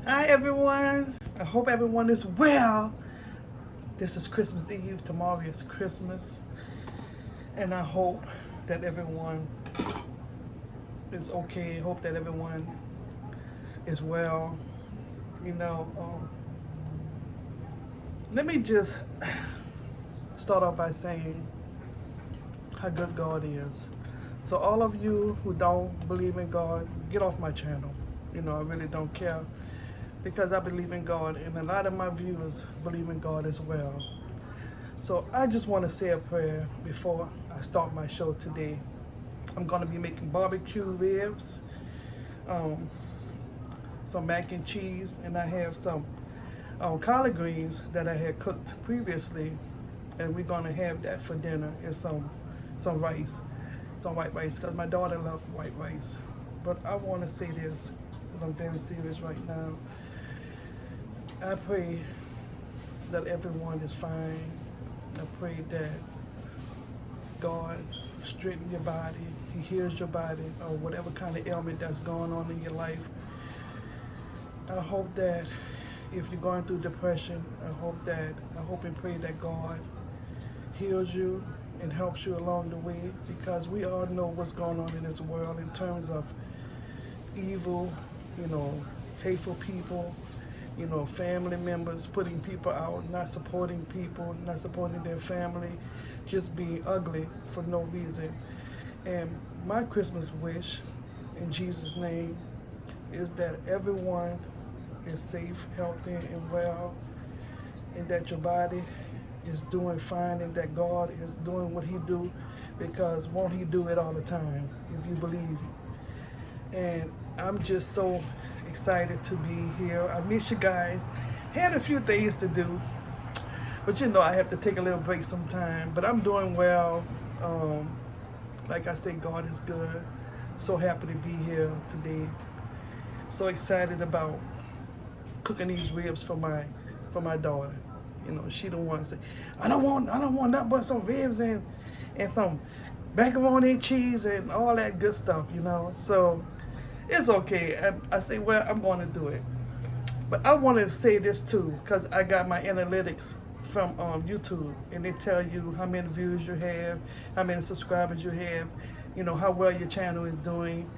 Hi everyone. I hope everyone is well. This is Christmas Eve. Tomorrow is Christmas. And I hope that everyone is okay. Hope that everyone is well. You know, let me just start off by saying how good God is. So all of you who don't believe in God, get off my channel. I really don't care because I believe in God and a lot of my viewers believe in God as well. So I just want to say a prayer before I start my show today. I'm going to be making barbecue ribs, um, some mac and cheese, and I have some collard greens that I had cooked previously, and we're going to have that for dinner and some rice, some white rice, because my daughter loves white rice. But I want to say this, because I'm very serious right now. I pray that everyone is fine. I pray that God strengthen your body. He heals your body or whatever kind of ailment that's going on in your life. I hope that if you're going through depression, I hope and pray that God heals you and helps you along the way, because we all know what's going on in this world in terms of evil, hateful people, family members putting people out, not supporting people, not supporting their family, just being ugly for no reason. And my Christmas wish, in Jesus' name, is that everyone is safe, healthy, and well, and that your body is doing fine, and that God is doing what He do, because won't He do it all the time if you believe. And I'm just so excited to be here. I miss you guys. Had a few things to do, but I have to take a little break sometime. But I'm doing well. Um, like I say, God is good. So happy to be here today. So excited about cooking these ribs for my daughter. She the one say, I don't want nothing but some ribs and some macaroni and cheese and all that good stuff. So it's okay. I say, well, I'm going to do it. But I want to say this too, because I got my analytics from YouTube, and they tell you how many views you have, how many subscribers you have, how well your channel is doing.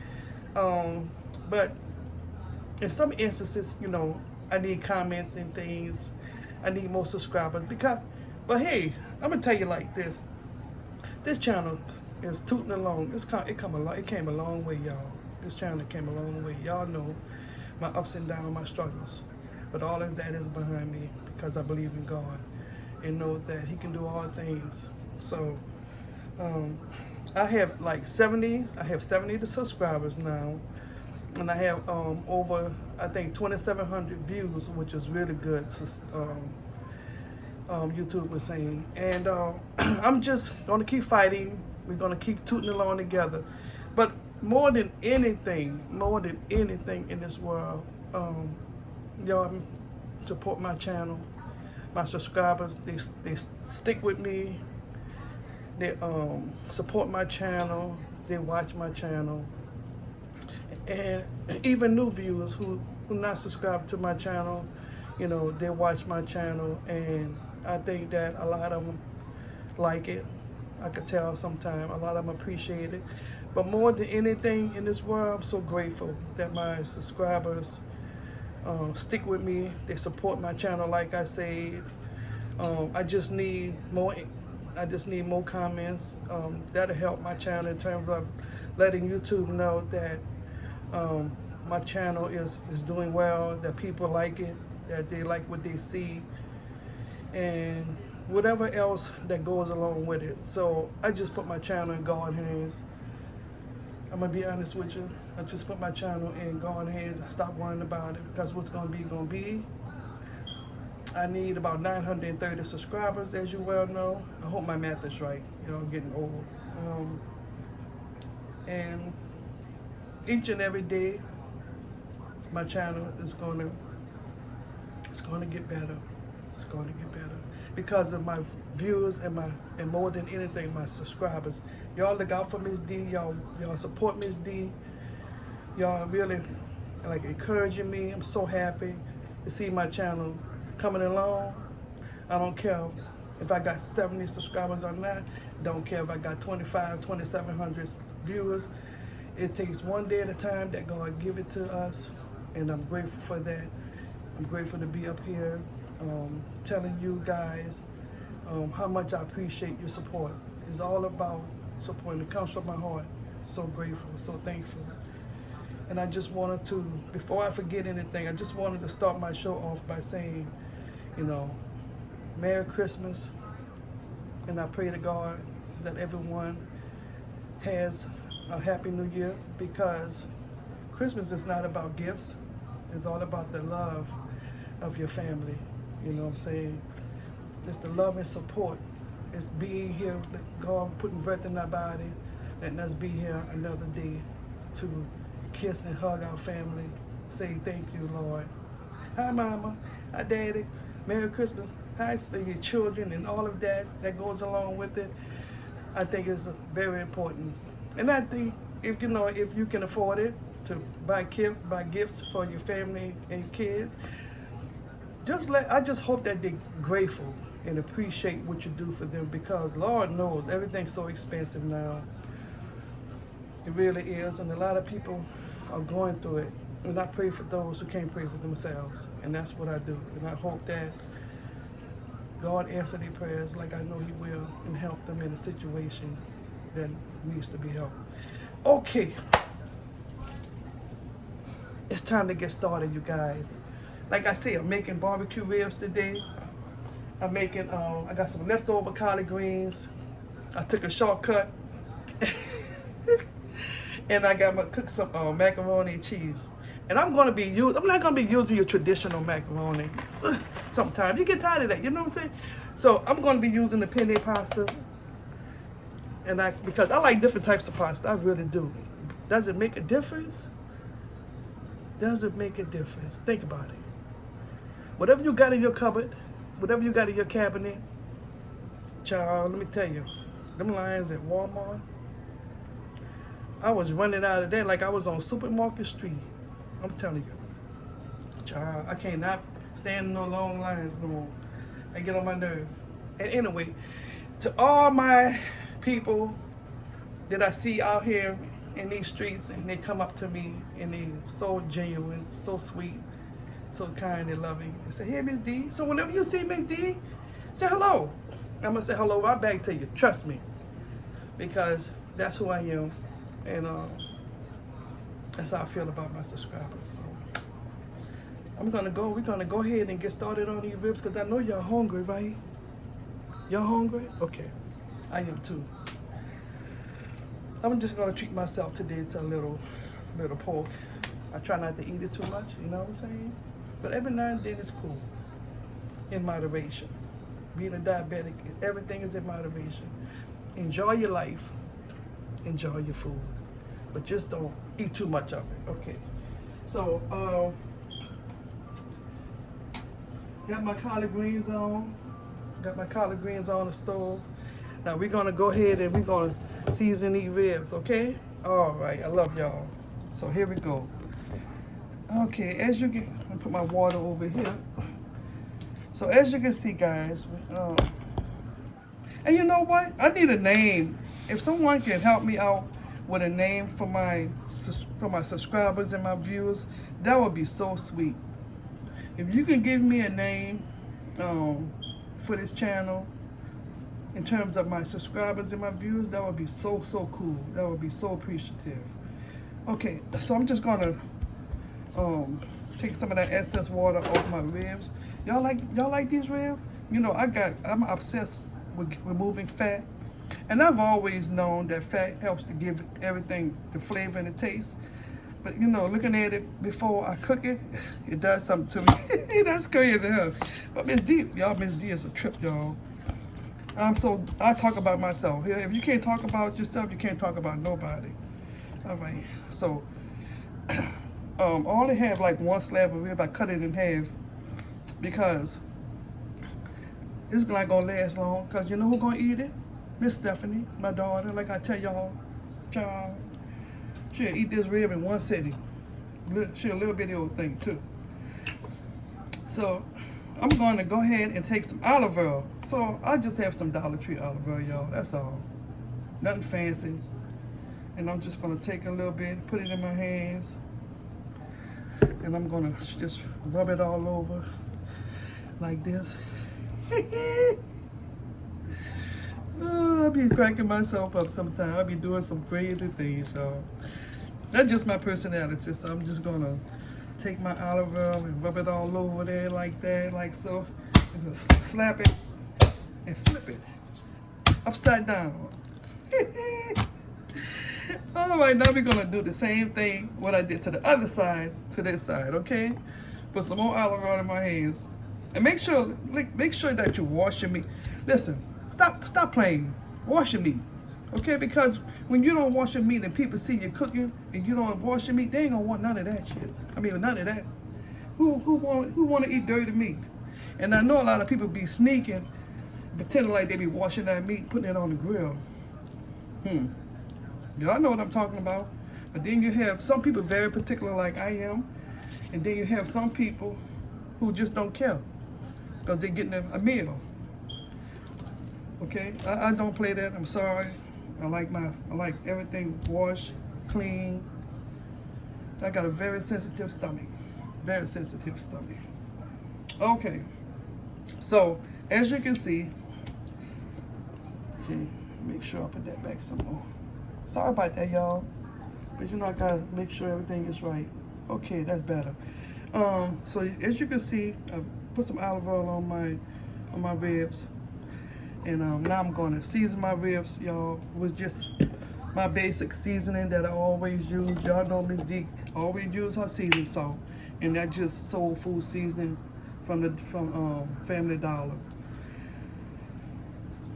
But in some instances, I need comments and things. I need more subscribers but hey, I'm gonna tell you like this. This channel is tooting along. It came a long way, y'all. This channel came a long way. Y'all know my ups and downs, my struggles. But all of that is behind me because I believe in God and know that He can do all things. So um, I have like 70. I have 70 subscribers now, and I have over, I think, 2,700 views, which is really good. YouTube was saying, and I'm just gonna keep fighting. We're gonna keep tooting along together. But more than anything in this world, y'all support my channel. My subscribers, they stick with me. They support my channel. They watch my channel, and even new viewers who not subscribed to my channel, they watch my channel, and I think that a lot of them like it. I could tell sometimes a lot of them appreciate it. But more than anything in this world, I'm so grateful that my subscribers stick with me. They support my channel, like I said. I just need more. I just need more comments. That'll help my channel in terms of letting YouTube know that my channel is doing well, that people like it, that they like what they see, and whatever else that goes along with it. So I just put my channel in God's hands. I'm gonna be honest with you. I just put my channel in God's hands. I stopped worrying about it because what's gonna be. I need about 930 subscribers, as you well know. I hope my math is right. I'm getting old. And each and every day, my channel is it's gonna get better. It's gonna get better because of my viewers and more than anything, my subscribers. Y'all look out for Miss D. Y'all support Miss D. Y'all really like encouraging me. I'm so happy to see my channel coming along. I don't care if I got 70 subscribers or not. Don't care if I got 2,700 viewers. It takes one day at a time that God give it to us, and I'm grateful for that. I'm grateful to be up here telling you guys how much I appreciate your support. It's all about support. It comes from my heart. So grateful, so thankful. And I just wanted to, before I forget anything, I just wanted to start my show off by saying, you know, Merry Christmas. And I pray to God that everyone has a Happy New Year, because Christmas is not about gifts. It's all about the love of your family. You know what I'm saying? It's the love and support. It's being here, God putting breath in our body, letting us be here another day to kiss and hug our family, say thank you, Lord. Hi, Mama. Hi, Daddy. Merry Christmas. Hi, your children, and all of that goes along with it. I think it's very important. And I think if you can afford it to buy gifts for your family and kids, I just hope that they're grateful and appreciate what you do for them, because Lord knows everything's so expensive now. It really is, and a lot of people are going through it. And I pray for those who can't pray for themselves, and that's what I do. And I hope that God answer their prayers like I know He will, and help them in a situation that needs to be helped. Okay, it's time to get started, you guys. Like I said, I'm making barbecue ribs today. I'm making, I got some leftover collard greens. I took a shortcut. And I got cook some macaroni and cheese. And I'm not gonna be using your traditional macaroni. Sometimes you get tired of that, you know what I'm saying? So I'm gonna be using the penne pasta. And because I like different types of pasta, I really do. Does it make a difference? Does it make a difference? Think about it. Whatever you got in your cupboard, whatever you got in your cabinet, child, let me tell you, them lines at Walmart, I was running out of there like I was on Supermarket Street. I'm telling you, child, I cannot stand no long lines no more. I get on my nerve. And anyway, to all my people that I see out here in these streets, and they come up to me and they so genuine, so sweet, so kind and loving, and say, "Hey, Miss D." So whenever you see Miss D, say hello. I'm gonna say hello right back to you. Trust me, because that's who I am, and that's how I feel about my subscribers. So we're gonna go ahead and get started on these ribs, because I know y'all hungry, right? Y'all hungry? Okay, I am too. I'm just gonna treat myself today to a little pork. I try not to eat it too much, you know what I'm saying? But every now and then it's cool, in moderation. Being a diabetic, everything is in moderation. Enjoy your life, enjoy your food, but just don't eat too much of it. Okay, so got my collard greens on. Got my collard greens on the stove. Now we're gonna go ahead and we're gonna season these ribs, okay? All right, I love y'all. So here we go. Okay, as you can, I put my water over here. So as you can see, guys, and you know what? I need a name. If someone can help me out with a name for my subscribers and my viewers, that would be so sweet. If you can give me a name for this channel, in terms of my subscribers and my viewers, that would be so cool. That would be so appreciative. Okay, so I'm just gonna take some of that excess water off my ribs. Y'all like these ribs? You know, I'm obsessed with removing fat, and I've always known that fat helps to give everything the flavor and the taste. But you know, looking at it before I cook it, it does something to me. That's crazy, huh? But Miss D is a trip, y'all. I talk about myself. If you can't talk about yourself, you can't talk about nobody. All right, so I only have like one slab of rib. I cut it in half because it's not gonna last long. Cause you know who's gonna eat it? Miss Stephanie, my daughter. Like I tell y'all, child, she'll eat this rib in one sitting. She a little bitty old thing too. So I'm going to go ahead and take some olive oil. So I just have some Dollar Tree olive oil, y'all. That's all. Nothing fancy. And I'm just going to take a little bit, put it in my hands. And I'm going to just rub it all over like this. Oh, I be cracking myself up sometimes. I be doing some crazy things, y'all. That's just my personality. So I'm just going to take my olive oil and rub it all over there like that, like so. And just slap it and flip it upside down. All right, now we're gonna do the same thing what I did to the other side to this side, okay? Put some more olive oil in my hands, and make sure that you wash your meat. Listen, stop playing. Wash your meat, okay? Because when you don't wash your meat and people see you cooking and you don't wash your meat, they ain't gonna want none of that shit. I mean, none of that. Who want to eat dirty meat? And I know a lot of people be sneaking, pretending like they be washing that meat, putting it on the grill. Y'all know what I'm talking about. But then you have some people very particular like I am. And then you have some people who just don't care because they're getting a meal. Okay? I don't play that. I'm sorry. I like everything washed, clean. I got a very sensitive stomach. Very sensitive stomach. Okay. So, as you can see, okay, make sure I put that back some more. Sorry about that, y'all. But you know I gotta make sure everything is right. Okay, that's better. So as you can see, I put some olive oil on my ribs, and now I'm gonna season my ribs, y'all, with just my basic seasoning that I always use. Y'all know Miss D always use her seasoning salt, and that's just soul food seasoning from Family Dollar.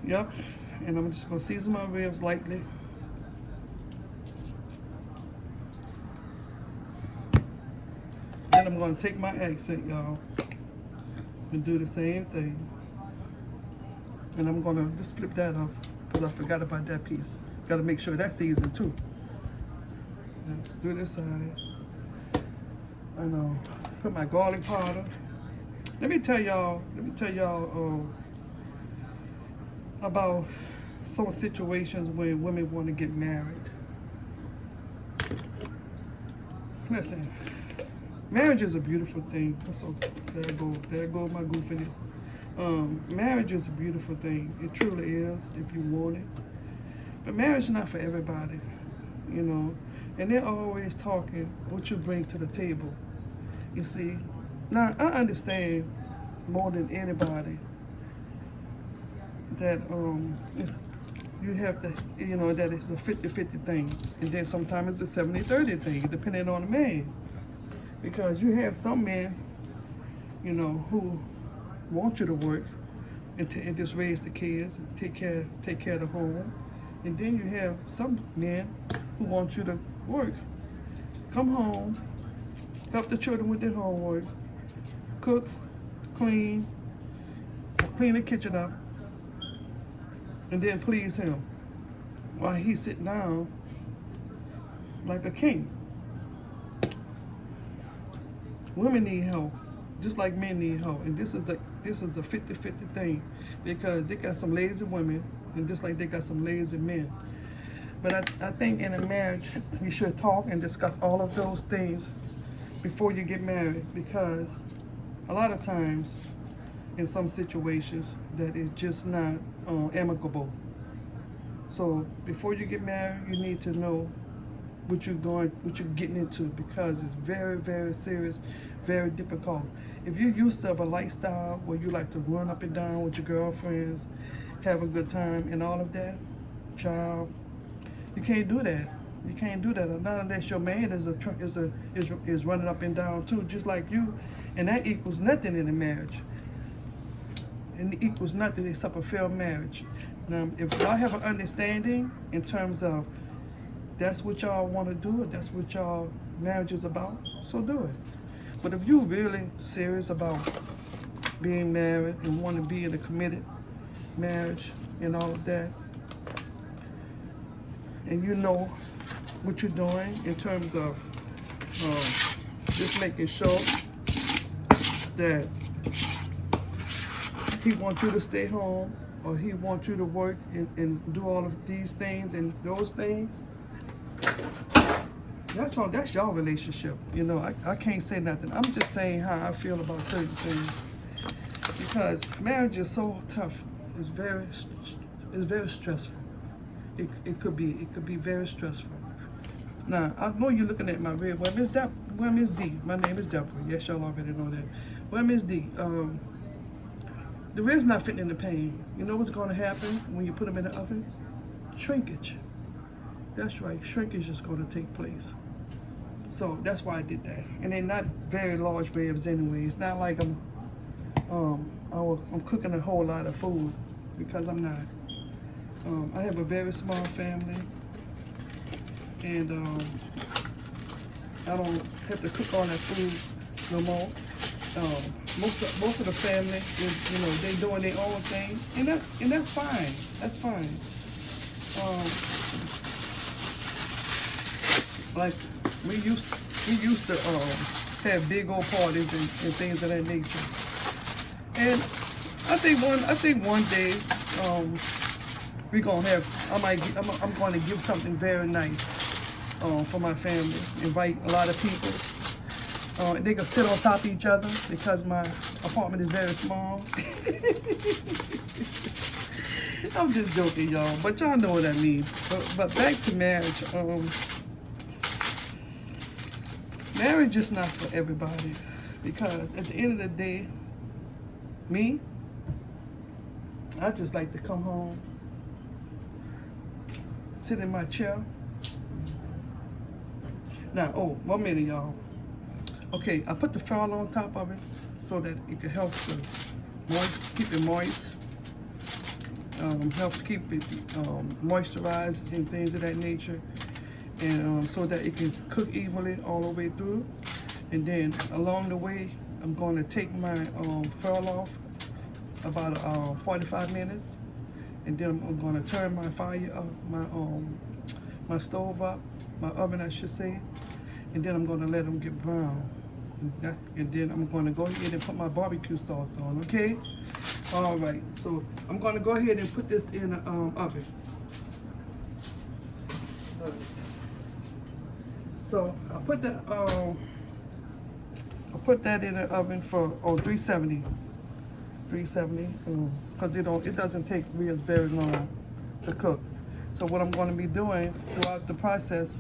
Yep, and I'm just gonna season my ribs lightly. Then I'm going to take my accent, y'all, and do the same thing. And I'm going to just flip that up because I forgot about that piece. Got to make sure that's seasoned too. Let's do this side. And put my garlic powder. Let me tell y'all about some situations when women want to get married. Listen. Marriage is a beautiful thing. So there go my goofiness. Marriage is a beautiful thing. It truly is, if you want it. But marriage is not for everybody, you know. And they're always talking what you bring to the table. You see, now I understand more than anybody that you have to, you know, that it's a 50-50 thing, and then sometimes it's a 70-30 thing, depending on the man. Because you have some men, you know, who want you to work and just raise the kids and take care of the home. And then you have some men who want you to work, come home, help the children with their homework, cook, clean the kitchen up, and then please him while he's sitting down like a king. Women need help, just like men need help, and this is a 50-50 thing, because they got some lazy women, and just like they got some lazy men. But I think in a marriage, you should talk and discuss all of those things before you get married, because a lot of times, in some situations, that is just not amicable. So before you get married, you need to know what you're getting into, because it's very, very serious, very difficult. If you're used to a lifestyle where you like to run up and down with your girlfriends, have a good time and all of that, child, you can't do that. You can't do that. Not unless your man is running up and down too, just like you, and that equals nothing in a marriage. And it equals nothing except a failed marriage. Now, if y'all have an understanding in terms of that's what y'all want to do, that's what y'all marriage is about, so do it. But if you're really serious about being married and want to be in a committed marriage and all of that, and you know what you're doing in terms of just making sure that he wants you to stay home, or he wants you to work and do all of these things and those things. That's y'all relationship. You know, I can't say nothing. I'm just saying how I feel about certain things, because marriage is so tough. It's very stressful. It could be very stressful. Now, I know you're looking at my red. Well, Miss D. My name is Deborah. Yes, y'all already know that. Well, Miss D. The ribs not fitting in the pan. You know what's going to happen when you put them in the oven? Shrinkage. That's right. Shrinkage is going to take place. So that's why I did that. And they're not very large ribs anyway. It's not like I'm cooking a whole lot of food, because I'm not. I have a very small family, and I don't have to cook all that food no more. Most of the family is, you know, they doing their own thing, and that's fine. That's fine. Like we used to have big old parties and things of that nature. And I think one day we're gonna have. I'm going to give something very nice for my family. Invite a lot of people. They can sit on top of each other, because my apartment is very small. I'm just joking, y'all, but y'all know what I mean. But back to marriage. Marriage is not for everybody, because at the end of the day, I just like to come home, sit in my chair. Now, 1 minute, y'all. Okay, I put the foil on top of it so that it can help to keep it moist. Helps keep it moisturized and things of that nature, and so that it can cook evenly all the way through. And then along the way, I'm going to take my foil off about 45 minutes, and then I'm going to turn my fire up, my stove up, my oven, I should say, and then I'm going to let them get brown. And then I'm going to go ahead and put my barbecue sauce on, okay? All right, so I'm going to go ahead and put this in the oven. So I put that in the oven for 370, because it doesn't take ribs very long to cook. So what I'm going to be doing throughout the process,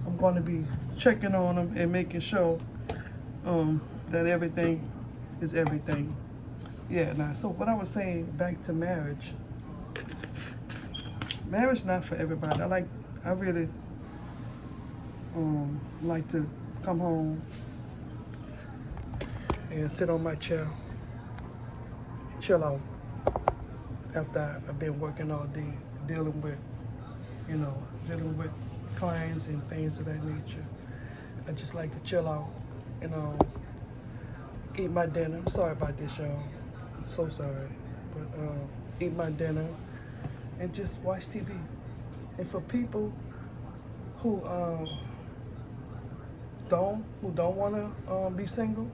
I'm going to be checking on them and making sure that everything is everything. Yeah, now, so what I was saying, back to marriage. Marriage not for everybody. I really like to come home and sit on my chair, chill out after I've been working all day, dealing with clients and things of that nature. I just like to chill out and eat my dinner. I'm sorry about this, y'all. I'm so sorry. But eat my dinner and just watch TV. And for people who don't want to be single,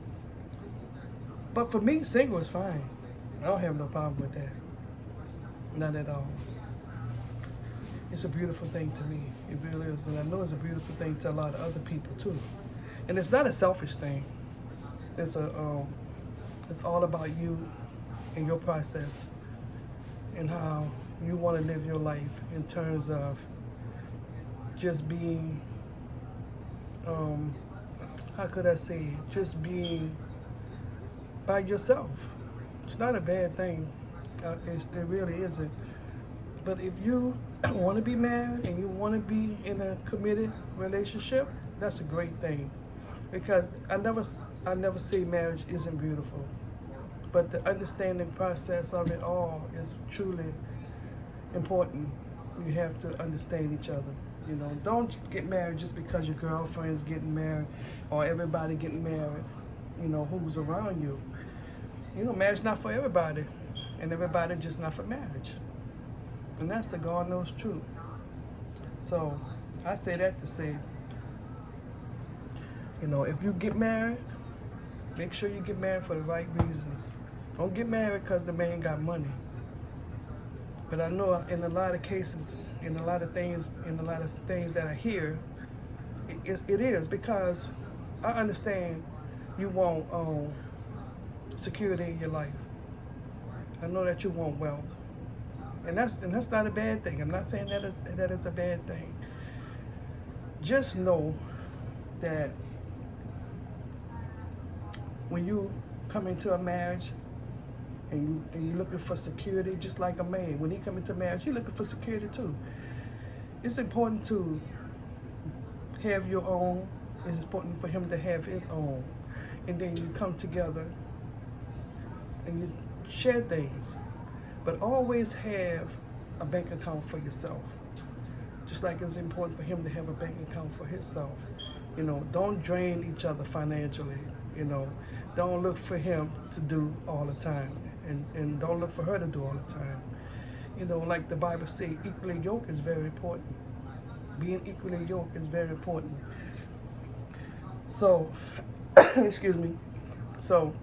but for me, single is fine. I don't have no problem with that. Not at all. It's a beautiful thing to me. It really is. And I know it's a beautiful thing to a lot of other people too. And it's not a selfish thing. It's all about you and your process and how you want to live your life in terms of just being, how could I say it? Just being by yourself. It's not a bad thing. It really isn't. But if you want to be married and you want to be in a committed relationship, that's a great thing. Because I never say marriage isn't beautiful. But the understanding process of it all is truly important. You have to understand each other. You know, don't get married just because your girlfriend's getting married or everybody getting married, you know, who's around you. You know, marriage not for everybody, and everybody just not for marriage. And that's the God knows truth. So I say that to say, You know, if you get married, make sure you get married for the right reasons. Don't get married because the man got money. But I know in a lot of cases, in a lot of things that I hear, it is because I understand you want security in your life. I know that you want wealth, and that's not a bad thing. I'm not saying that it's a bad thing. Just know that when you come into a marriage and you're looking for security, just like a man, when he come into marriage, you're looking for security too. It's important to have your own. It's important for him to have his own. And then you come together and you share things. But always have a bank account for yourself. Just like it's important for him to have a bank account for himself. You know, don't drain each other financially. You know, don't look for him to do all the time. And don't look for her to do all the time. You know, like the Bible says, equally yoked is very important. Being equally yoked is very important. So, excuse me. So,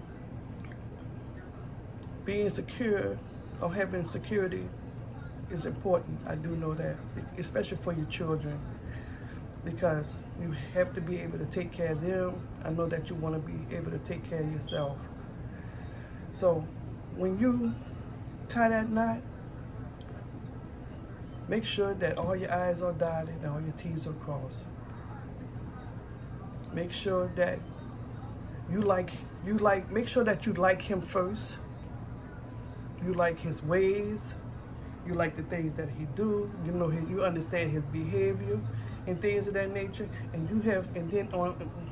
being secure or having security is important. I do know that, especially for your children, because you have to be able to take care of them. I know that you want to be able to take care of yourself. So, when you tie that knot, make sure that all your I's are dotted and all your T's are crossed. Make sure that make sure that you like him first. You like his ways. You like the things that he do. You know, you understand his behavior and things of that nature. And then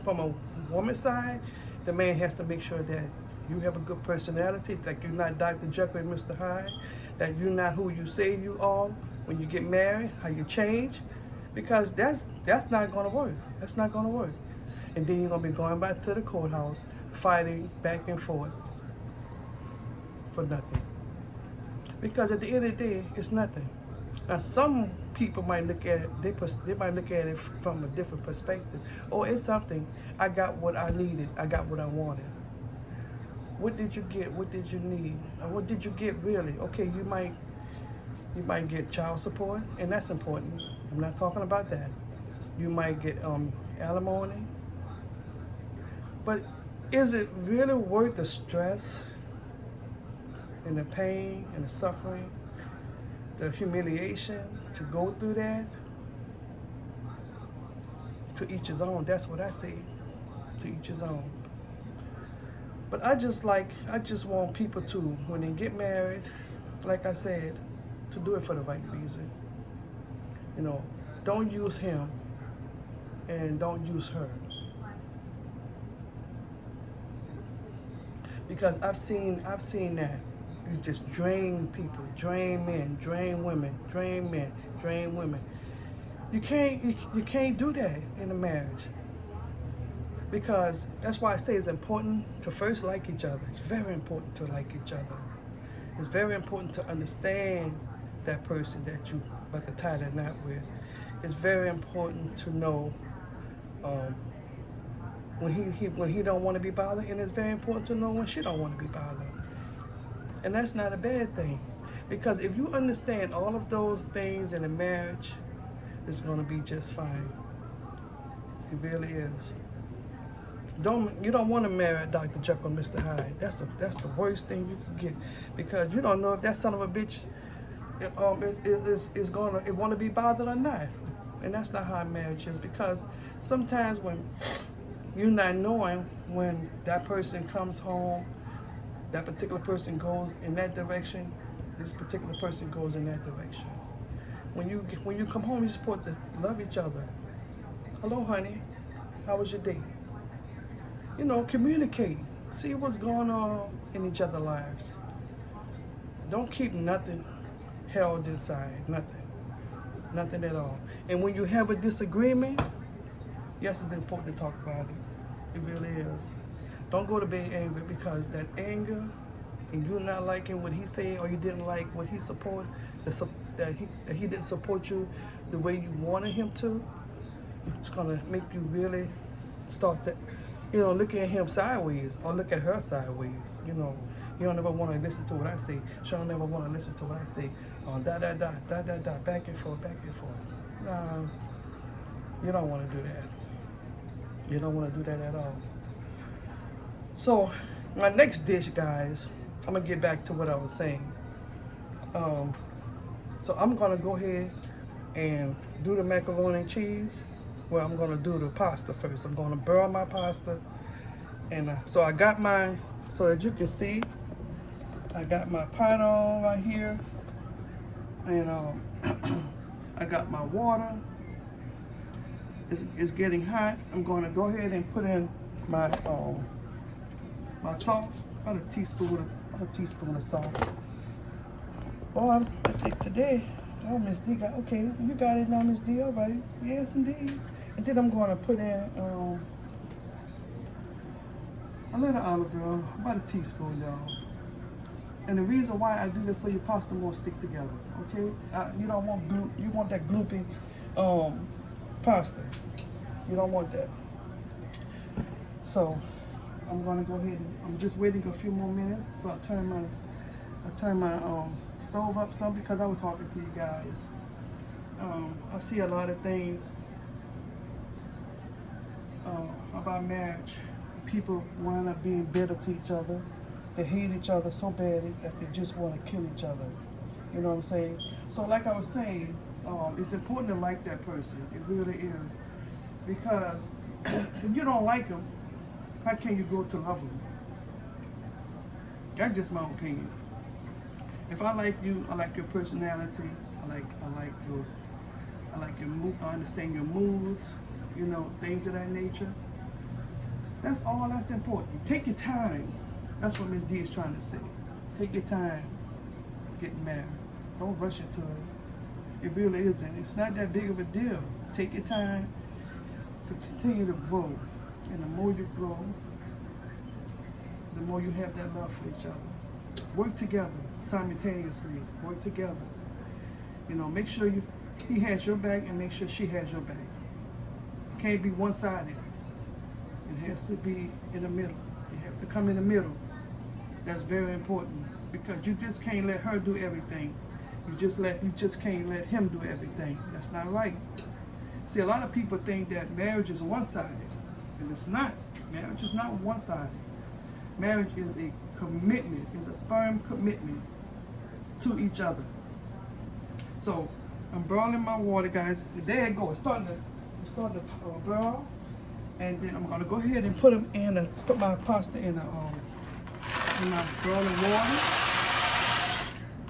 from a woman's side, the man has to make sure that you have a good personality, like you're not Dr. Jekyll and Mr. Hyde, that you're not who you say you are when you get married, how you change, because that's not gonna work. That's not gonna work. And then you're gonna be going back to the courthouse, fighting back and forth for nothing. Because at the end of the day, it's nothing. Now, some people might look at it, they might look at it from a different perspective. Oh, it's something. I got what I needed. I got what I wanted. What did you get? What did you need? And what did you get really? Okay, you might get child support, and that's important. I'm not talking about that. You might get alimony. But is it really worth the stress and the pain and the suffering, the humiliation to go through that? To each his own. That's what I say. To each his own. But I just want people to, when they get married, like I said, to do it for the right reason. You know, don't use him and don't use her. Because I've seen that. You just drain people, drain men, drain women, drain men, drain women. You can't do that in a marriage. Because that's why I say it's important to first like each other. It's very important to like each other. It's very important to understand that person that you about to tie that knot with. It's very important to know when he don't want to be bothered, and it's very important to know when she don't want to be bothered. And that's not a bad thing, because if you understand all of those things in a marriage, it's going to be just fine. It really is. You don't want to marry Dr. Jekyll and Mr. Hyde. That's the worst thing you can get, because you don't know if that son of a bitch is gonna want to be bothered or not. And that's not how marriage is, because sometimes when you're not knowing when that person comes home, that particular person goes in that direction, this particular person goes in that direction. When you come home, you're supposed to love each other. Hello, honey. How was your day? You know, communicate. See what's going on in each other's lives. Don't keep nothing held inside. Nothing. Nothing at all. And when you have a disagreement, yes, it's important to talk about it. It really is. Don't go to bed angry, because that anger and you not liking what he said, or you didn't like what he supported, that he didn't support you the way you wanted him to, it's gonna make you really start to, look at him sideways or look at her sideways. You don't ever want to listen to what I say. She don't ever want to listen to what I say. Back and forth, back and forth. Nah, you don't want to do that. You don't want to do that at all. So, my next dish, guys, I'm going to get back to what I was saying. So I'm going to go ahead and do the macaroni and cheese. Well, I'm going to do the pasta first. I'm going to boil my pasta. And so I got so as you can see, I got my pot on right here. And I got my water. It's getting hot. I'm going to go ahead and put in my my salt. About a teaspoon of salt. Oh, I think today. Oh, Miss D got, okay, you got it now, Miss D, all right. Yes, indeed. And then I'm going to put in a little olive oil, about a teaspoon, y'all. And the reason why I do this so your pasta won't stick together, okay? You don't want you want that gloopy pasta. You don't want that. So I'm going to go ahead and I'm just waiting a few more minutes. So I turn my stove up some because I was talking to you guys. I see a lot of things about marriage. People wind up being bitter to each other. They hate each other so bad that they just want to kill each other. You know what I'm saying? So like I was saying, it's important to like that person. It really is. Because if you don't like them, how can you grow to love them? That's just my opinion. If I like you, I like your personality. I like your mood. I understand your moods. Things of that nature. That's all that's important. Take your time. That's what Ms. D is trying to say. Take your time getting married. Don't rush into it. It really isn't. It's not that big of a deal. Take your time to continue to grow. And the more you grow, the more you have that love for each other. Work together simultaneously. Work together. Make sure he has your back and make sure she has your back. It can't be one-sided. It has to be in the middle. You have to come in the middle. That's very important because you just can't let her do everything. You just can't let him do everything. That's not right. See, a lot of people think that marriage is one-sided, and it's not. Marriage is not one-sided. Marriage is a commitment, is a firm commitment to each other. So I'm boiling my water, guys. There it goes. It's starting to boil, and then I'm gonna go ahead and put my pasta in my boiling water.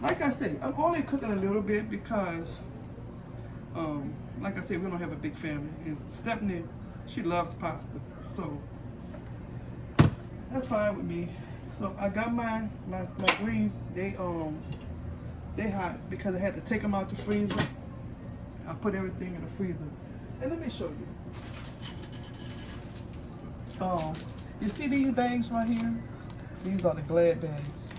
Like I said, I'm only cooking a little bit because, like I said, we don't have a big family. And Stephanie, she loves pasta, so that's fine with me. So I got my greens. They hot because I had to take them out the freezer. I put everything in the freezer, and let me show you. You see these bags right here? These are the Glad bags.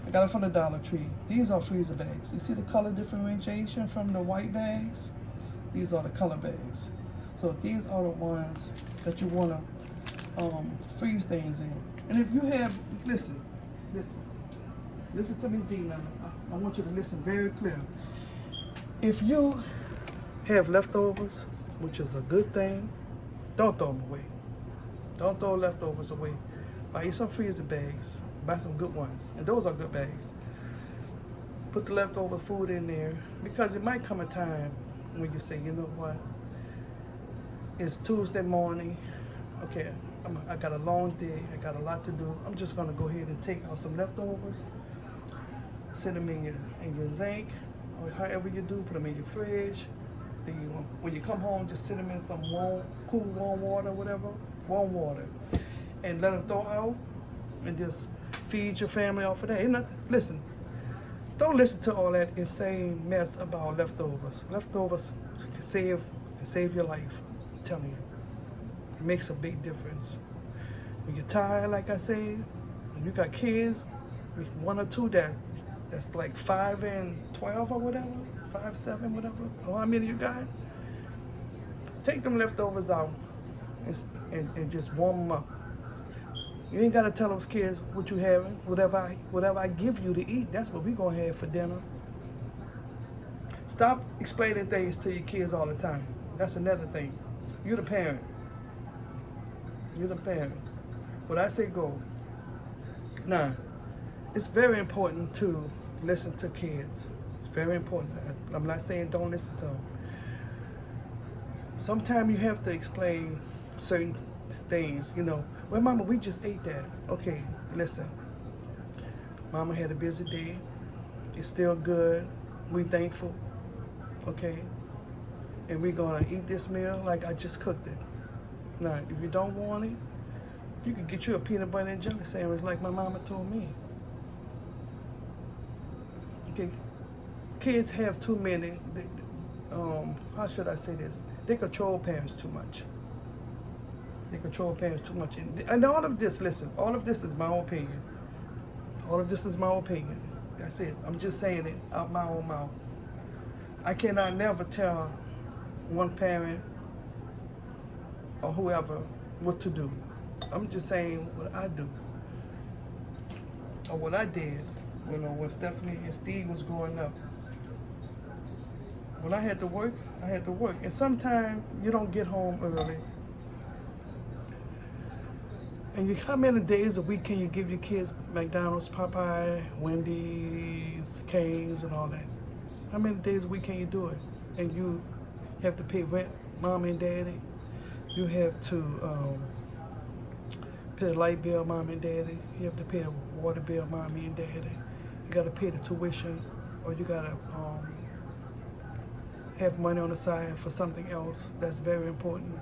I got them from the Dollar Tree. These are freezer bags. You see the color differentiation from the white bags? These are the color bags. So these are the ones that you want to freeze things in. And if you have, listen to me, Dina. I want you to listen very clear. If you have leftovers, which is a good thing, don't throw them away. Don't throw leftovers away. Buy you some freezer bags. Buy some good ones. And those are good bags. Put the leftover food in there because it might come a time when you say, you know what? It's Tuesday morning. Okay, I got a long day. I got a lot to do. I'm just going to go ahead and take out some leftovers. Set them in your zinc or however you do. Put them in your fridge. Then when you come home, just sit them in some cool warm water, whatever. Warm water. And let them thaw out. And just feed your family off of that. Ain't nothing. Listen, don't listen to all that insane mess about leftovers. Leftovers can save your life. I'm telling you. It makes a big difference. When you're tired, like I said, and you got kids, one or two that's like 5 and 12 or whatever, 5, 7, whatever, or how many you got, take them leftovers out. and just warm them up. You ain't gotta tell those kids what you having. Whatever I give you to eat, that's what we gonna have for dinner. Stop explaining things to your kids all the time. That's another thing. You're the parent. You're the parent. What I say go. Now, it's very important to listen to kids. It's very important. I'm not saying don't listen to them. Sometimes you have to explain certain things. Well, Mama, we just ate that. Okay, listen. Mama had a busy day. It's still good. We thankful. Okay? And we're going to eat this meal like I just cooked it. Now, if you don't want it, you can get you a peanut butter and jelly sandwich like my mama told me. Okay? Kids have too many, how should I say this? They control parents too much. They control parents too much. And all of this, listen, all of this is my own opinion. All of this is my opinion. That's it. I'm just saying it out my own mouth. I cannot never tell one parent or whoever what to do. I'm just saying what I do. Or what I did, when Stephanie and Steve was growing up. When I had to work, I had to work. And sometimes you don't get home early. And how many days a week can you give your kids McDonald's, Popeye, Wendy's, Cane's, and all that? How many days a week can you do it? And you have to pay rent, mom and daddy. You have to pay the light bill, mom and daddy. You have to pay the water bill, mommy and daddy. You got to pay the tuition, or you got to have money on the side for something else that's very important.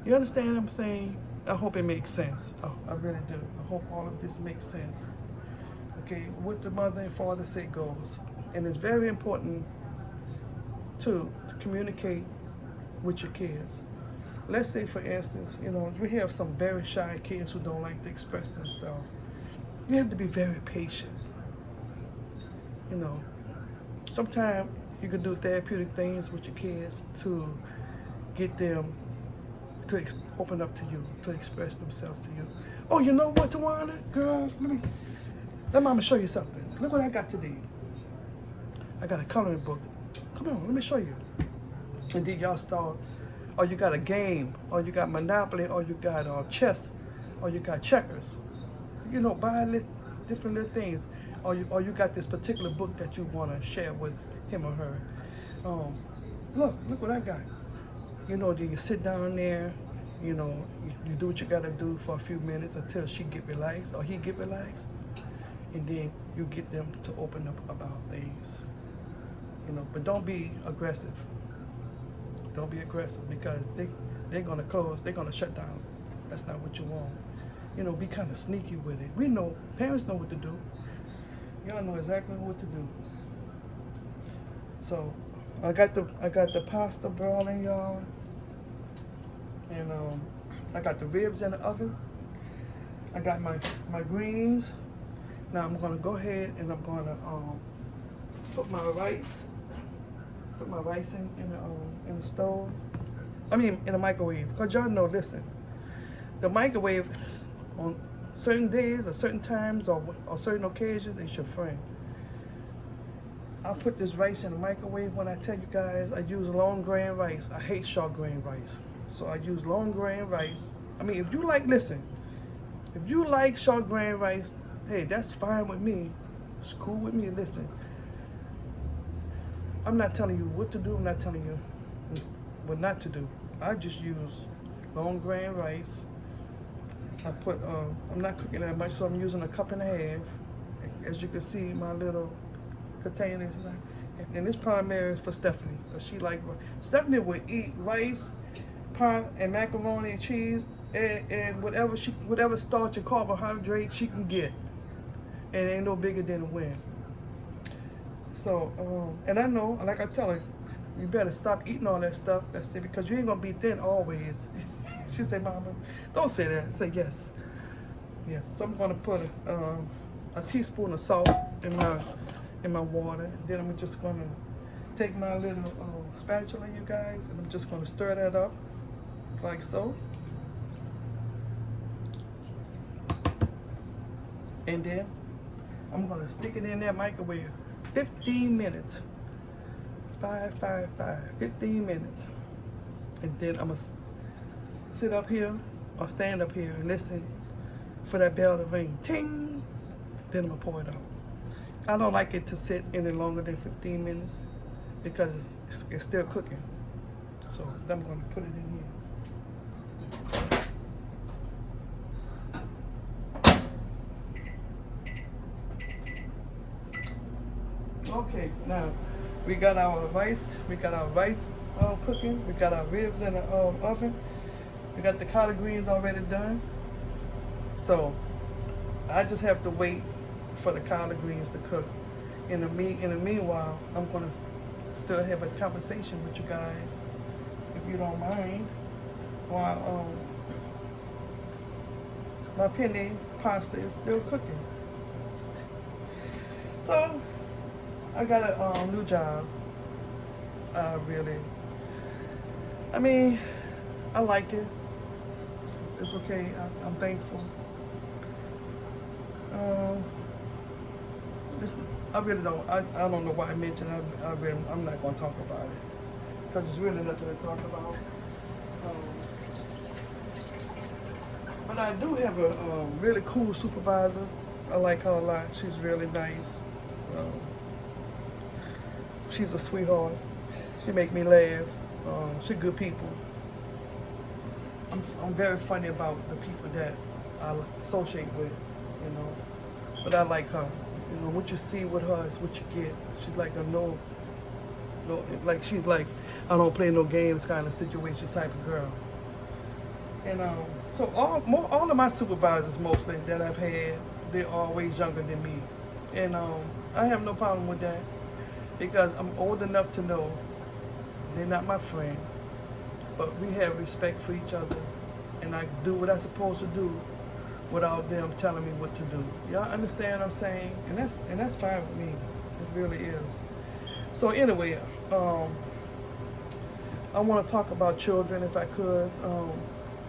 You understand what I'm saying? I hope it makes sense. I really do. I hope all of this makes sense. Okay, what the mother and father say goes. And it's very important to communicate with your kids. Let's say, for instance, we have some very shy kids who don't like to express themselves. You have to be very patient. Sometimes you can do therapeutic things with your kids to get them to open up to you, to express themselves to you. Oh, you know what, Tawana? Girl, let mama show you something. Look what I got today. I got a coloring book. Come on, let me show you. And then y'all start, or you got a game, or you got Monopoly, or you got chess, or you got checkers. Buy different little things. Or you got this particular book that you want to share with him or her. Look what I got. You sit down there, you do what you gotta do for a few minutes until she get relaxed or he get relaxed. And then you get them to open up about things. But don't be aggressive. Don't be aggressive, because they're gonna close, they're gonna shut down. That's not what you want. Be kind of sneaky with it. We know, parents know what to do. Y'all know exactly what to do. So I got the pasta boiling, y'all. And I got the ribs in the oven. I got my greens. Now I'm gonna go ahead and I'm gonna put my rice in the stove. In the microwave. Because y'all know, listen, the microwave on certain days or certain times or certain occasions is your friend. I put this rice in the microwave. When I tell you guys, I use long grain rice. I hate short grain rice. So I use long grain rice. If you like short grain rice, hey, that's fine with me. It's cool with me. Listen, I'm not telling you what to do. I'm not telling you what not to do. I just use long grain rice. I'm not cooking that much, so I'm using a cup and a half. As you can see, my little containers. And this primary is for Stephanie, because Stephanie would eat rice, pie, and macaroni and cheese, and whatever starch and carbohydrate she can get. And it ain't no bigger than a win. So, and I know, like I tell her, you better stop eating all that stuff. That's it, because you ain't gonna be thin always. She said, Mama, don't say that. Say yes. Yes. So I'm gonna put a teaspoon of salt in my water. Then I'm just gonna take my little spatula, you guys, and I'm just gonna stir that up like so. And then I'm gonna stick it in that microwave 15 minutes. 15 minutes. And then I'm gonna sit up here or stand up here and listen for that bell to ring. Ting! Then I'm gonna pour it out. I don't like it to sit any longer than 15 minutes because it's still cooking. So then I'm gonna put it in here. Okay, now we got our rice. Cooking. We got our ribs in the oven. We got the collard greens already done. So I just have to wait for the collard greens to cook. In the meanwhile, I'm gonna still have a conversation with you guys, if you don't mind, while my penne pasta is still cooking. So I got a new job. I like it. It's okay. I'm thankful. I really don't. I don't know why I mentioned. I'm not going to talk about it because it's really nothing to talk about. But I do have a really cool supervisor. I like her a lot. She's really nice. She's a sweetheart. She make me laugh. She's good people. I'm very funny about the people that I associate with, you know. But I like her. You know, what you see with her is what you get. She's like she's like, I don't play no games kind of situation type of girl. And so all of my supervisors mostly that I've had, they're always younger than me. And I have no problem with that because I'm old enough to know they're not my friend, but we have respect for each other, and I do what I'm supposed to do without them telling me what to do. Y'all understand what I'm saying? And that's fine with me. It really is. So anyway, I want to talk about children if I could.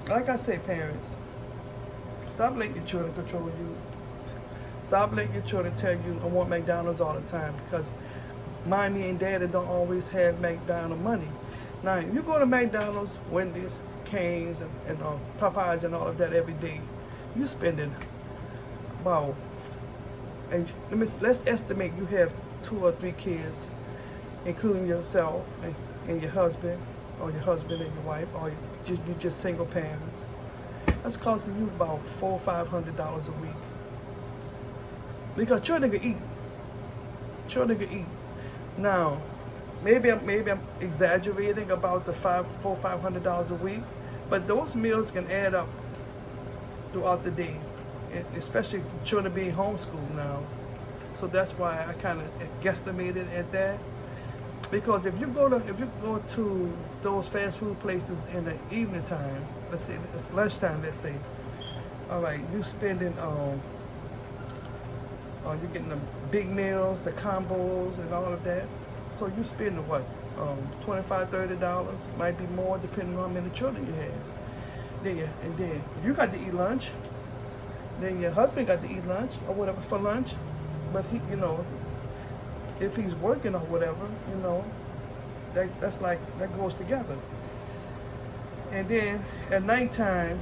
Like I say, parents, stop letting your children control you. Stop letting your children tell you, I want McDonald's all the time, because mommy and daddy don't always have McDonald's money. Now, if you go to McDonald's, Wendy's, Cane's, and Popeyes and all of that every day, you're spending about, and let's estimate you have 2 or 3 kids, including yourself and your husband, or your husband and your wife, or you're just single parents. That's costing you about $400 or $500 a week. Because children can eat. Children can eat. Now, maybe I'm exaggerating about the $400 or $500 a week, but those meals can add up throughout the day, especially children being homeschooled now. So that's why I kind of guesstimated at that. Because if you go to those fast food places in the evening time, let's say it's lunchtime, let's say, all right, you spending you're getting the big meals, the combos, and all of that. So you spending what, $25, $30, might be more depending on how many children you have. And then you got to eat lunch. Then your husband got to eat lunch or whatever for lunch. But he, you know, if he's working or whatever, you know, that goes together. And then at nighttime,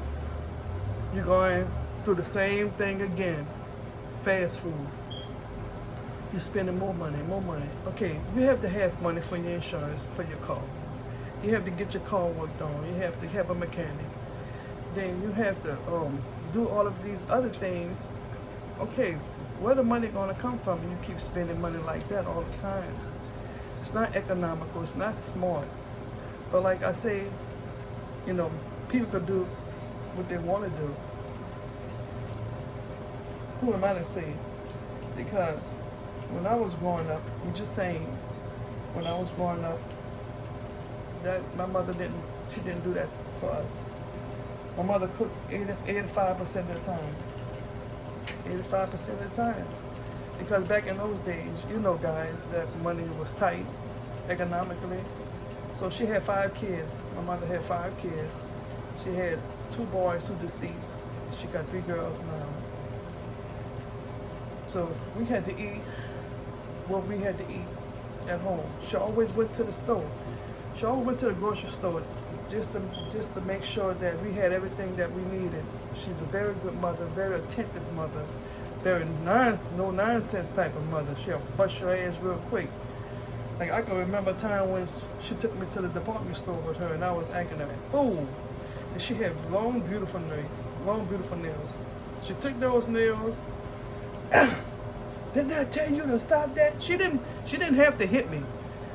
you're going through the same thing again. Fast food. You're spending more money. Okay, you have to have money for your insurance, for your car. You have to get your car worked on. You have to have a mechanic. Then you have to do all of these other things. Okay, where the money gonna come from? And you keep spending money like that all the time. It's not economical. It's not smart. But like I say, you know, people could do what they want to do. Who am I to say? Because when I was growing up, I'm just saying, when I was growing up, that my mother didn't do that for us. My mother cooked 85% of the time. 85% of the time. Because back in those days, you know, guys, that money was tight economically. So she had 5 kids. My mother had 5 kids. She had 2 boys who deceased. She got 3 girls now. So we had to eat what we had to eat at home. She always went to the store. She always went to the grocery store just to make sure that we had everything that we needed. She's a very good mother, very attentive mother, very no nonsense type of mother. She'll bust your ass real quick. Like I can remember a time when she took me to the department store with her, and I was acting like a fool. And she had long, beautiful nails. She took those nails. Didn't I tell you to stop that? She didn't have to hit me,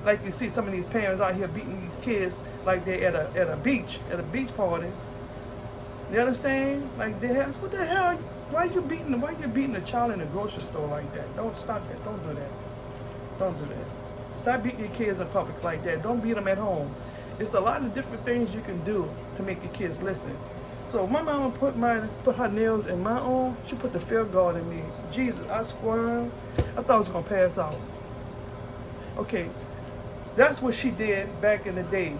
like you see some of these parents out here beating these kids like they at a beach party. You understand? Like they ask, what the hell? Why you beating a child in a grocery store like that? Don't stop that. Don't do that. Don't do that. Stop beating your kids in public like that. Don't beat them at home. It's a lot of different things you can do to make your kids listen. So my mama put her nails in my arm. She put the fear guard in me. Jesus, I squirmed. I thought I was gonna pass out. Okay, that's what she did back in the day.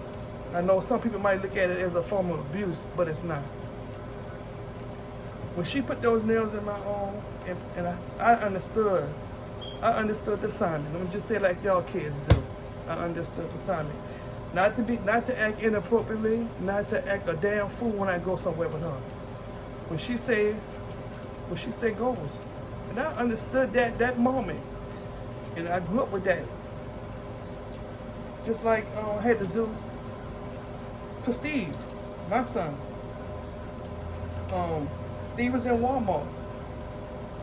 I know some people might look at it as a form of abuse, but it's not. When she put those nails in my arm, and I understood. I understood the assignment. Let me just say like y'all kids do. I understood the assignment. Not to act inappropriately, not to act a damn fool when I go somewhere with her. What she say goes. And I understood that moment. And I grew up with that. Just like I had to do to Steve, my son. Steve was in Walmart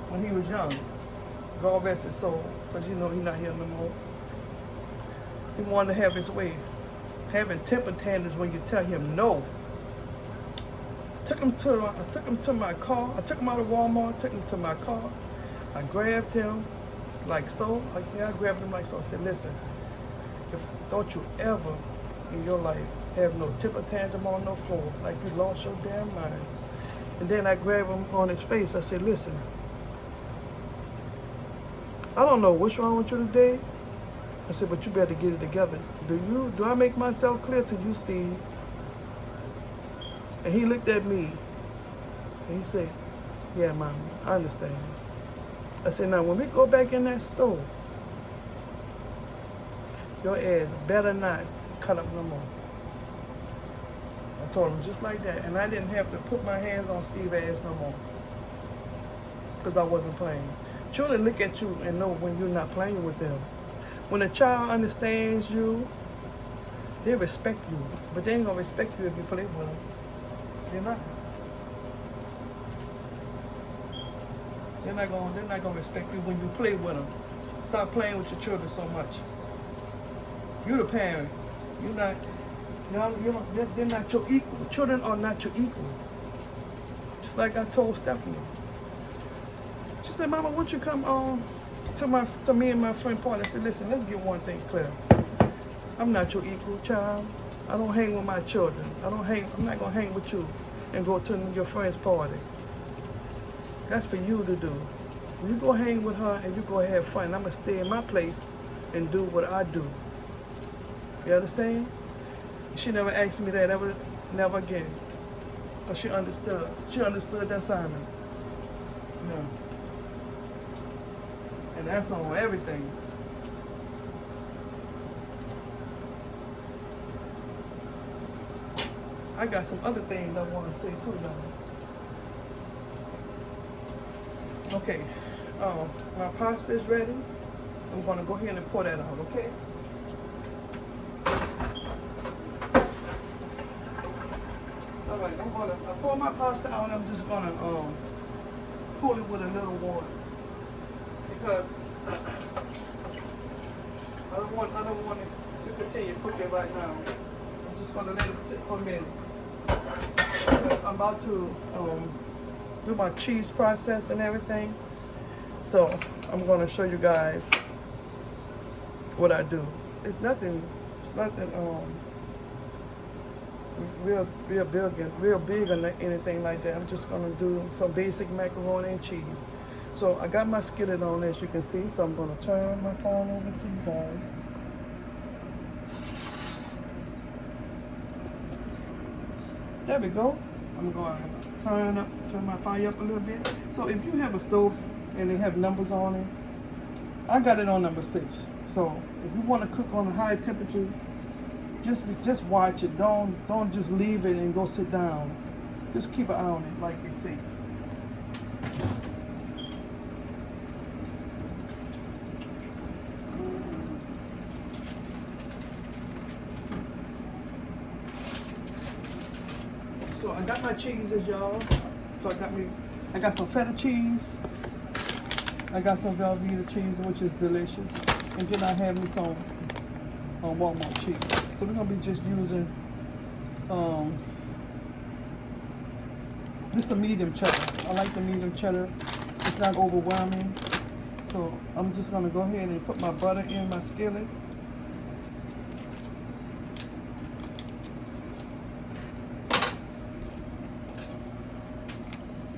when he was young. God rest his soul, because you know he's not here no more. He wanted to have his way. Having temper tantrums when you tell him no. I took him to my car. I took him out of Walmart, took him to my car. I grabbed him like so. I grabbed him like so. I said, listen, don't you ever in your life have no temper tantrum on no floor like you lost your damn mind. And then I grabbed him on his face. I said, listen, I don't know what's wrong with you today. I said, but you better get it together. Do I make myself clear to you, Steve? And he looked at me and he said, yeah, Mom, I understand. I said, now when we go back in that store, your ass better not cut up no more. I told him just like that. And I didn't have to put my hands on Steve's ass no more, because I wasn't playing. Children look at you and know when you're not playing with them. When a child understands you, they respect you. But they ain't gonna respect you if you play with them. They're not. They're not gonna respect you when you play with them. Stop playing with your children so much. You're the parent. They're not your equal. Children are not your equal. Just like I told Stephanie. She said, Mama, won't you come to me and my friend Paul? I said, listen, let's get one thing clear. I'm not your equal, child. I don't hang with my children. I'm not gonna hang with you and go to your friend's party. That's for you to do. You go hang with her and you go have fun. I'm gonna stay in my place and do what I do. You understand? She never asked me that ever, never again. Because she understood. She understood that assignment. No. And that's on everything. I got some other things I want to say too, y'all. Okay. My pasta is ready. I'm going to go ahead and pour that out, okay? Alright, I pour my pasta out and I'm just going to cool it with a little water. Because I don't want it to continue cooking right now. I'm just going to let it sit for a minute. I'm about to do my cheese process and everything. So I'm going to show you guys what I do. It's nothing real big or anything like that. I'm just going to do some basic macaroni and cheese. So I got my skillet on, as you can see, so I'm going to turn my phone over to you guys. There we go. I'm going to turn my fire up a little bit. So if you have a stove and they have numbers on it. I got it on number 6. So if you want to cook on a high temperature, just watch it. Don't just leave it and go sit down. Just keep an eye on it, like they say. So I got my cheeses, y'all. So I got some feta cheese. I got some Velveeta cheese, which is delicious. And then I have me some Walmart cheese. So we're gonna be just using this is a medium cheddar. I like the medium cheddar. It's not overwhelming. So I'm just gonna go ahead and put my butter in my skillet.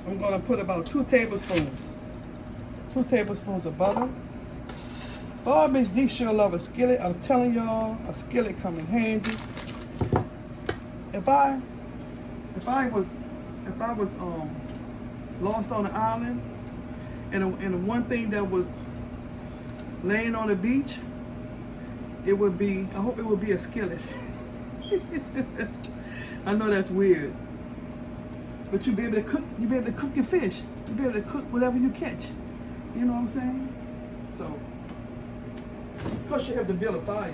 I'm gonna put about 2 tablespoons. 2 tablespoons of butter. Oh, Miss D sure love a skillet. I'm telling y'all, a skillet come in handy. If I was lost on an island, and the one thing that was laying on the beach, I hope it would be a skillet. I know that's weird, but you be able to cook your fish. You be able to cook whatever you catch. You know what I'm saying? So, of course you have to build a fire.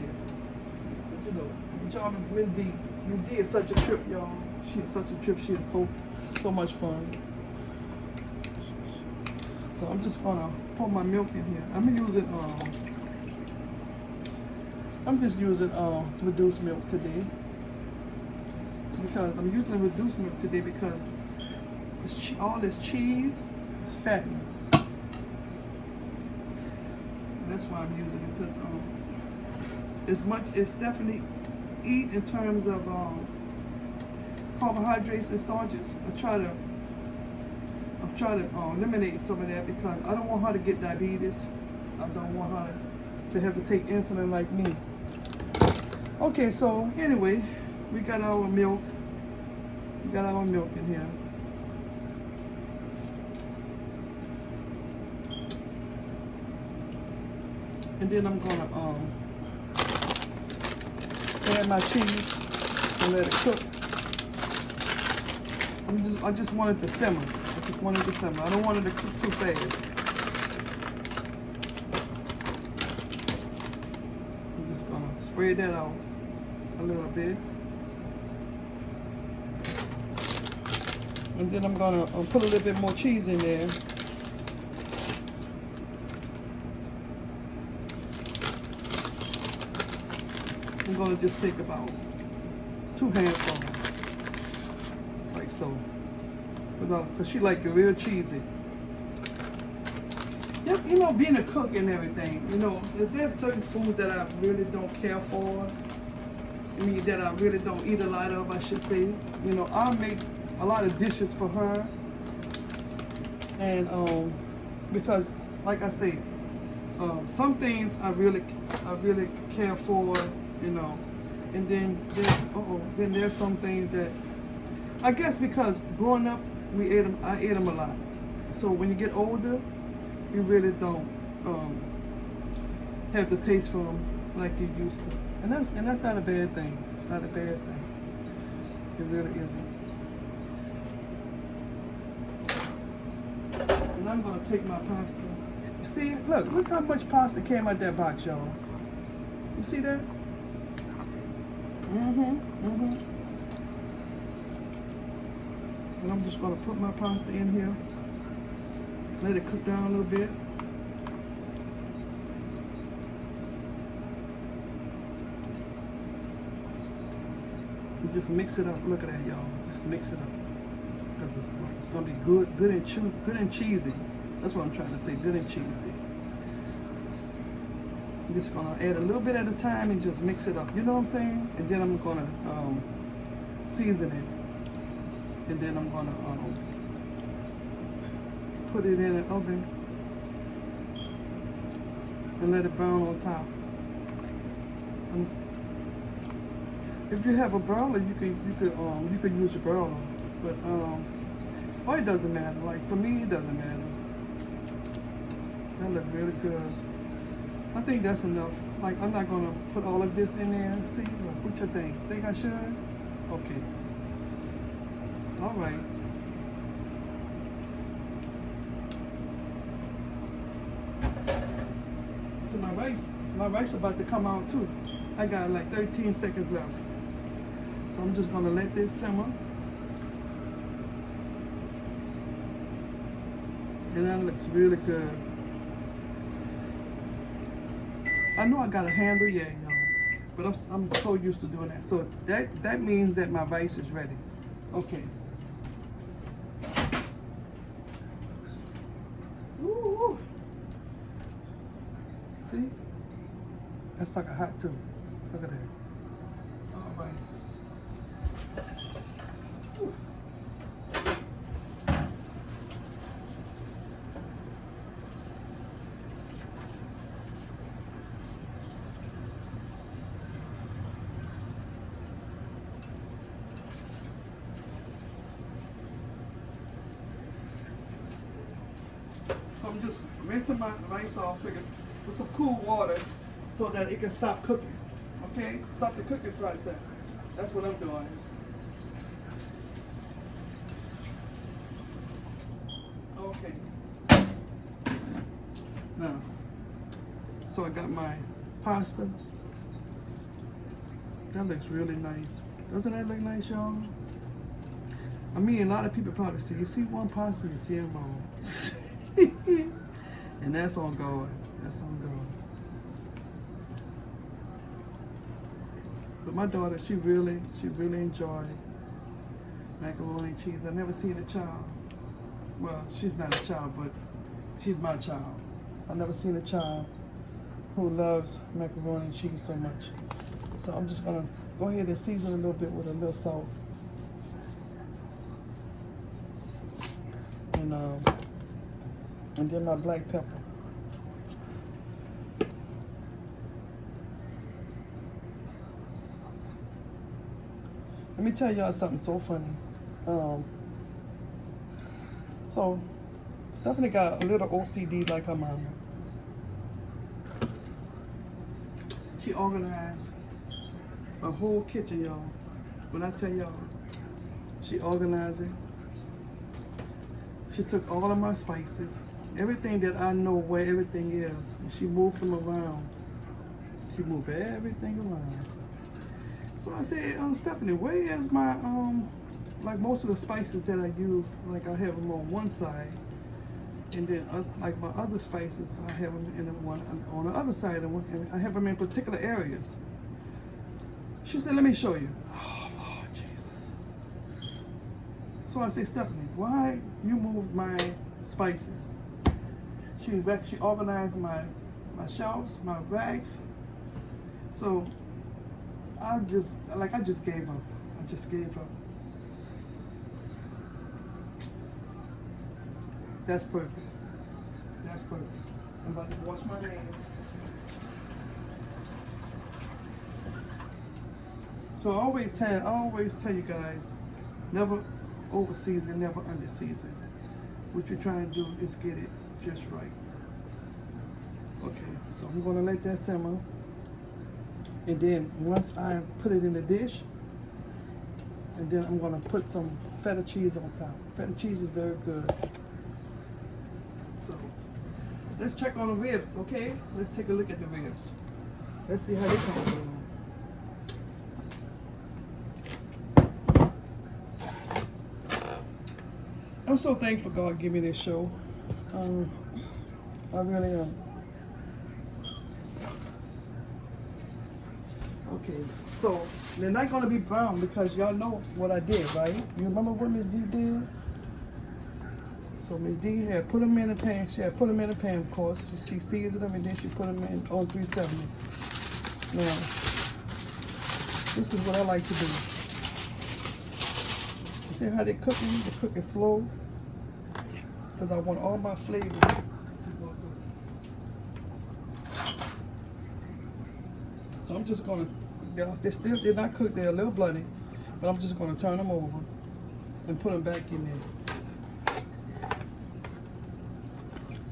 But you know, Miss D is such a trip, y'all. She is such a trip. She is so much fun. So I'm just gonna pour my milk in here. I'm just using reduced milk today, because I'm using reduced milk today because all this cheese is fattening. That's why I'm using it, because it's definitely eat in terms of carbohydrates and starches. I'm trying to eliminate some of that because I don't want her to get diabetes. I don't want her to have to take insulin like me. Okay, so anyway, we got our milk. We got our milk in here. And then I'm gonna add my cheese and let it cook. I just want it to simmer. I don't want it to cook too fast. I'm just gonna spread that out a little bit. And then I'm gonna put a little bit more cheese in there. I'm gonna just take about 2 handfuls, like so, because she like it real cheesy. You know, being a cook and everything, you know, there's certain foods that I really don't care for. I mean, that I really don't eat a lot of, I should say. You know, I make a lot of dishes for her, and because, like I say, some things I really care for. You know, and then there's some things that I guess because growing up I ate them a lot. So when you get older, you really don't have the taste for them like you used to, and that's not a bad thing. It's not a bad thing. It really isn't. And I'm gonna take my pasta. You see, look how much pasta came out that box, y'all. You see that? And I'm just gonna put my pasta in here. Let it cook down a little bit. And just mix it up. Look at that, y'all. Just mix it up. Because it's gonna be good and cheesy. That's what I'm trying to say, good and cheesy. I'm just gonna add a little bit at a time and just mix it up. You know what I'm saying? And then I'm gonna season it. And then I'm gonna put it in an oven and let it brown on top. If you have a broiler, you could use your broiler, but it doesn't matter. Like for me, it doesn't matter. That look really good. I think that's enough. Like, I'm not gonna put all of this in there. See, look, what you think? Think I should? Okay. All right. So my rice about to come out too. I got like 13 seconds left. So I'm just gonna let this simmer. And that looks really good. I know I got a handle, yeah, y'all, but I'm so used to doing that. So that means that my rice is ready. Okay. Ooh. See? That's like a hot too. Look at that. All right. Ooh. So I'm just rinsing my rice off with some cool water so that it can stop cooking. Okay? Stop the cooking process. That's what I'm doing. Okay. Now, so I got my pasta. That looks really nice. Doesn't that look nice, y'all? I mean, a lot of people probably say, you see one pasta, you see them all. And that's on God. That's on God. But my daughter, she really enjoyed macaroni and cheese. I never seen a child. Well, she's not a child, but she's my child. I never seen a child who loves macaroni and cheese so much. So I'm just gonna go ahead and season a little bit with a little salt. And then my black pepper. Let me tell y'all something so funny. So Stephanie got a little OCD like her mama. She organized her whole kitchen, y'all. When I tell y'all, she organized it. She took all of my spices, everything that I know where everything is, and she moved them around. She moved everything around. So I said, Stephanie, where is my, like most of the spices that I use, like I have them on one side, and then like my other spices, I have them in one on the other side, and I have them in particular areas. She said, let me show you. Oh, Lord Jesus. So I said, Stephanie, why you moved my spices? She organized my shelves, my bags. So I just gave up. I just gave up. That's perfect. That's perfect. I'm about to wash my hands. So I always tell you guys, never over season, never under season. What you're trying to do is get it just right. Okay, so I'm gonna let that simmer. And then once I put it in the dish, and then I'm gonna put some feta cheese on top. Feta cheese is very good. So let's check on the ribs, okay? Let's take a look at the ribs. Let's see how they come along. I'm so thankful God gave me this show. I really am. Okay, so they're not gonna be brown because y'all know what I did, right? You remember what Miss D did? So Miss D had put them in the pan. She had put them in the pan, of course. She seasoned them and then she put them in on 370. Now, this is what I like to do. You see how they cook them? They cook it slow because I want all my flavors to go good. So I'm just gonna, they're not cooked, they're a little bloody, but I'm just gonna turn them over and put them back in there.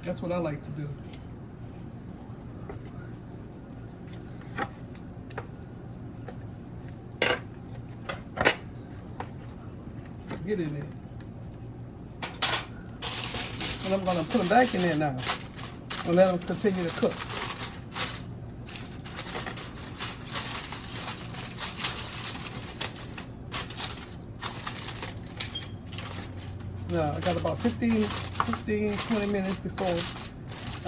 That's what I like to do. get in there. And I'm gonna put them back in there now and let them continue to cook. Now I got about 15, 20 minutes before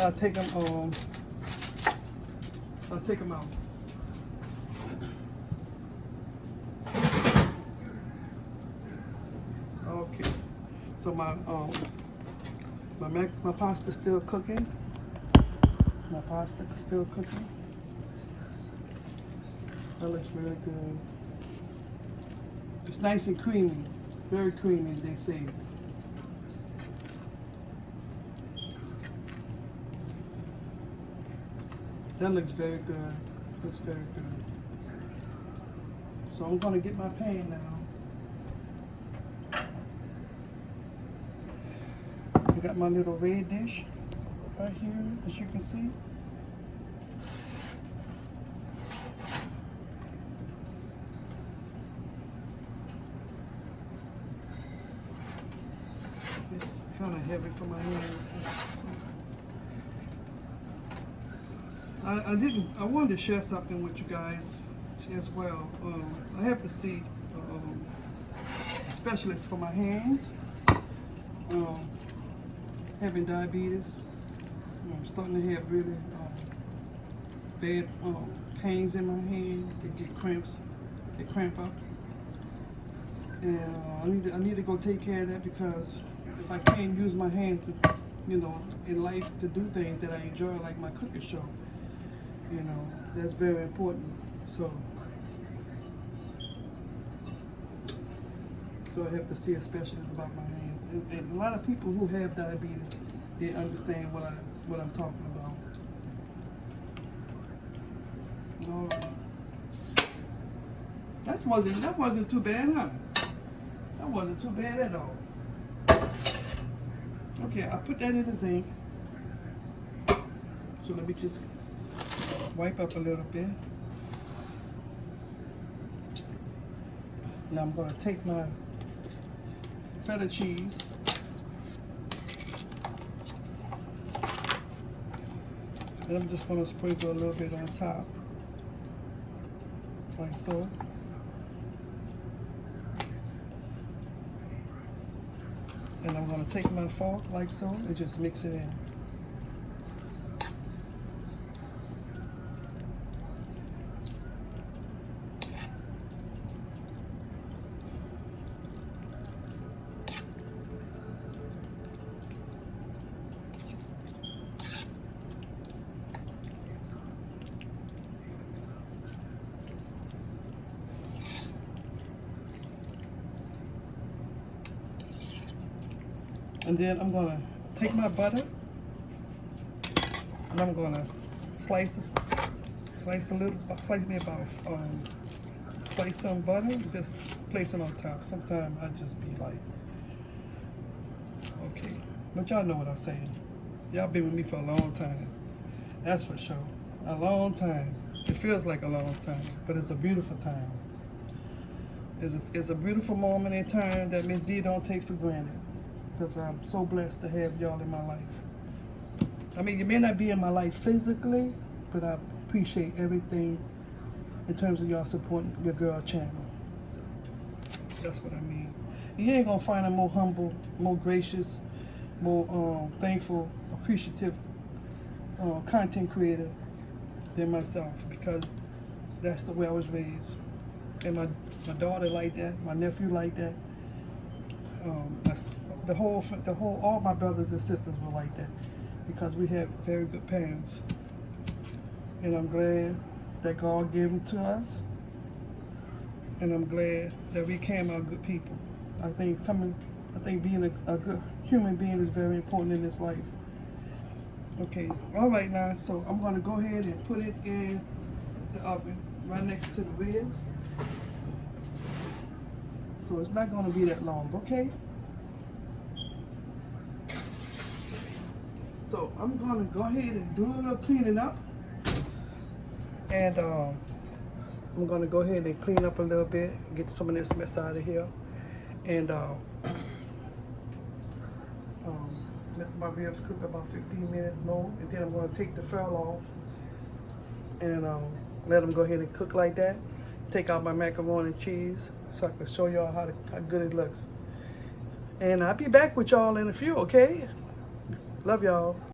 I take them I'll take them out. Okay, so my pasta's still cooking. My pasta still cooking. That looks really good. It's nice and creamy, very creamy, they say. That looks very good. Looks very good. So I'm gonna get my pan now. I got my little red dish right here, as you can see. It's kind of heavy for my hands. I wanted to share something with you guys as well. I have to see a specialist for my hands. Having diabetes, I'm starting to have really bad pains in my hand. They get cramps, they cramp up, and I need to go take care of that, because if I can't use my hands to, in life to do things that I enjoy, like my cooking show, that's very important. So I have to see a specialist about my hands. And a lot of people who have diabetes, they understand what I'm talking about. All right. That wasn't too bad, huh? That wasn't too bad at all. Okay, I put that in the zinc. So let me just wipe up a little bit. Now I'm going to take my feta cheese, and I'm just going to sprinkle a little bit on top, like so. And I'm going to take my fork like so and just mix it in. And then I'm gonna take my butter and I'm gonna slice some butter and just place it on top. Sometimes I just be like, okay, but y'all know what I'm saying. Y'all been with me for a long time, that's for sure. A long time. It feels like a long time, but it's a beautiful time. It's a beautiful moment in time that Miss D don't take for granted, because I'm so blessed to have y'all in my life. I mean, you may not be in my life physically, but I appreciate everything in terms of y'all supporting your girl channel. That's what I mean. You ain't gonna find a more humble, more gracious, more thankful, appreciative content creator than myself, because that's the way I was raised. And my daughter like that, my nephew like that. All my brothers and sisters were like that, because we have very good parents. And I'm glad that God gave them to us. And I'm glad that we came out good people. I think being a good human being is very important in this life. Okay, all right now, so I'm gonna go ahead and put it in the oven right next to the ribs. So it's not gonna be that long, okay? So I'm gonna go ahead and do a little cleaning up. And I'm gonna go ahead and clean up a little bit, get some of this mess out of here. And let my ribs cook about 15 minutes more, and then I'm going to take the fell off and let them go ahead and cook like that. Take out my macaroni and cheese so I can show y'all how good it looks. And I'll be back with y'all in a few, okay? Love y'all.